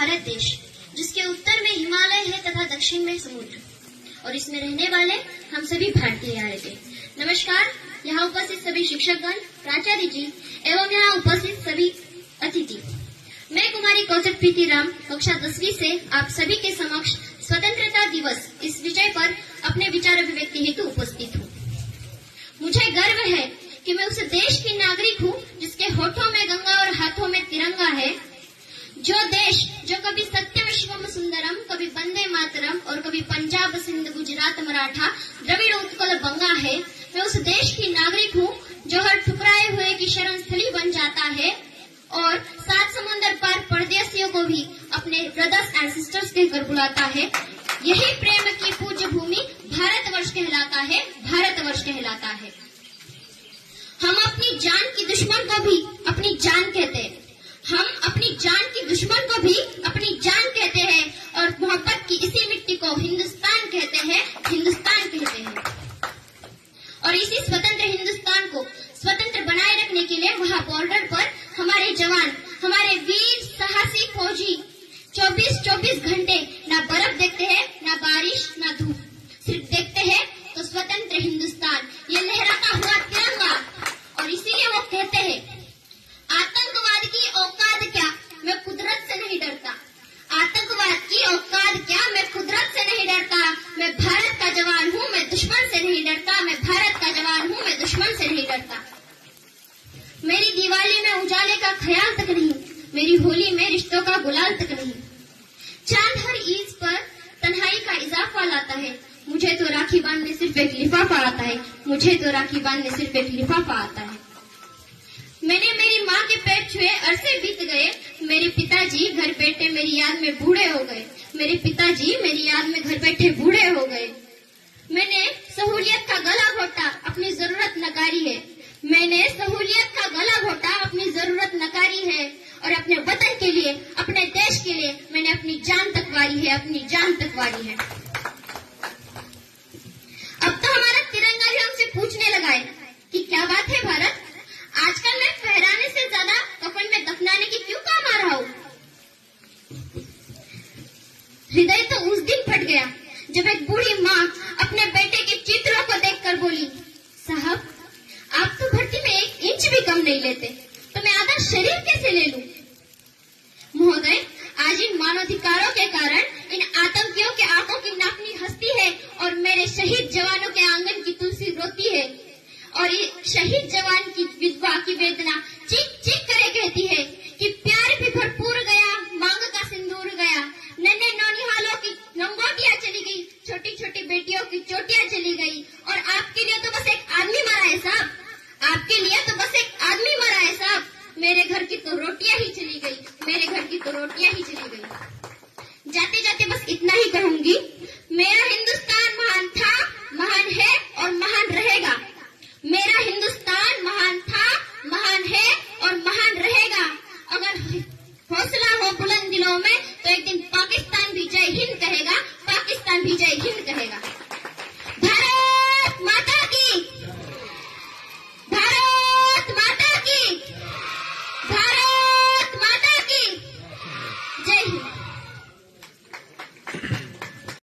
भारत देश, जिसके उत्तर में हिमालय है तथा दक्षिण में समुद्र, और इसमें रहने वाले हम सभी भारतीय आए थे। नमस्कार। यहाँ उपस्थित सभी शिक्षकगण, प्राचार्य जी एवं यहाँ उपस्थित सभी अतिथि। मैं कुमारी कौशल प्रीति राम कक्षा 10वीं से आप सभी के समक्ष स्वतंत्रता दिवस इस विषय पर अपने विचार अभिव्यक्ति हेतु उपस्थित हूँ। मुझे गर्व है कि मैं उस देश की नागरिक हूँ जिसके होठों में गंगा और हाथों में तिरंगा है। जो देश जो कभी सत्यम शिवम सुंदरम, कभी वंदे मातरम और कभी पंजाब सिंध गुजरात मराठा द्रविड़ उत्कल बंगा है, मैं उस देश की नागरिक हूँ जो हर ठुकराए हुए की शरण स्थली बन जाता है और 7 समुद्र पार परदेशियों को भी अपने ब्रदर्स एंड सिस्टर्स कहकर बुलाता है। यही प्रेम की पूज्य भूमि भारतवर्ष कहलाता है, भारतवर्ष कहलाता है। हम अपनी जान की दुश्मन को भी अपनी जान कहते हैं, हम अपनी जान की दुश्मन को भी अपनी जान कहते हैं और मोहब्बत की इसी मिट्टी को हिंदुस्तान कहते हैं, हिंदुस्तान कहते हैं। और इसी स्वतंत्र हिंदुस्तान को स्वतंत्र बनाए रखने के लिए वहाँ बॉर्डर पर हमारे जवान, हमारे वीर साहसी फौजी 24-24 घंटे ना बर्फ देखते हैं, ना बारिश, ना धूप, सिर्फ देखते हैं तो स्वतंत्र हिंदुस्तान, ये लहराता हुआ तिरंगा। और इसीलिए वो कहते हैं, आतंकवाद की औकात क्या, मैं कुदरत से नहीं डरता। आतंकवाद की औकात क्या, मैं कुदरत से नहीं डरता। मैं भारत का जवान हूँ, मैं दुश्मन से नहीं डरता। मैं भारत का जवान हूँ, मैं दुश्मन से नहीं डरता। मेरी दिवाली में उजाले का ख्याल तक नहीं, मेरी होली में रिश्तों का गुलाल तक नहीं। चांद हर ईद पर तन्हाई का इजाफा लाता है, मुझे तो राखी बांधने सिर्फ एक लिफाफा आता है, मुझे तो राखी बांधने सिर्फ एक लिफाफा आता है। मैंने मेरी माँ के पैर छुए, अरसे बीत गए। मेरे पिताजी घर बैठे मेरी याद में बूढ़े हो गए, मेरे पिताजी मेरी याद में घर बैठे बूढ़े हो गए। मैंने सहूलियत का गला घोटा, अपनी जरूरत नकारी है। मैंने सहूलियत का गला घोटा, अपनी जरूरत नकारी है। और अपने वतन के लिए, अपने देश के लिए मैंने अपनी जान तक वारी है, अपनी जान तक वारी है। अब तो हमारा तिरंगा भी हमसे पूछने लगा है कि क्या बात है भारत, आजकल मैं फहराने से ज्यादा कफन में दफनाने की क्यों काम आ रहा हूँ। हृदय तो उस दिन फट गया जब एक बूढ़ी माँ अपने बेटे के चित्रों को देखकर बोली, साहब आप तो भर्ती में 1 इंच भी कम नहीं लेते, तो मैं आधा शरीर कैसे ले लूं। महोदय, आज इन मानवाधिकारों के कारण इन आतंकियों के आंखों की नापनी हंसती है और मेरे शहीद जवानों के आंगन की तुलसी रोती है। और ये शहीद जवान की विधवा की वेदना चीख चीख करे कहती है कि प्यार भी भरपूर गया, मांग का सिंदूर गया, नन्हे नौनिहालों की लंगोटियां चली गई, छोटी छोटी बेटियों की चोटियां चली गई। और आपके लिए तो बस एक आदमी मरा है साहब, आपके लिए तो बस एक आदमी मरा है साहब। मेरे घर की तो रोटियां ही चली गई, मेरे घर की तो रोटियां ही चली गई। जाते जाते बस इतना ही कहूंगी, मेरा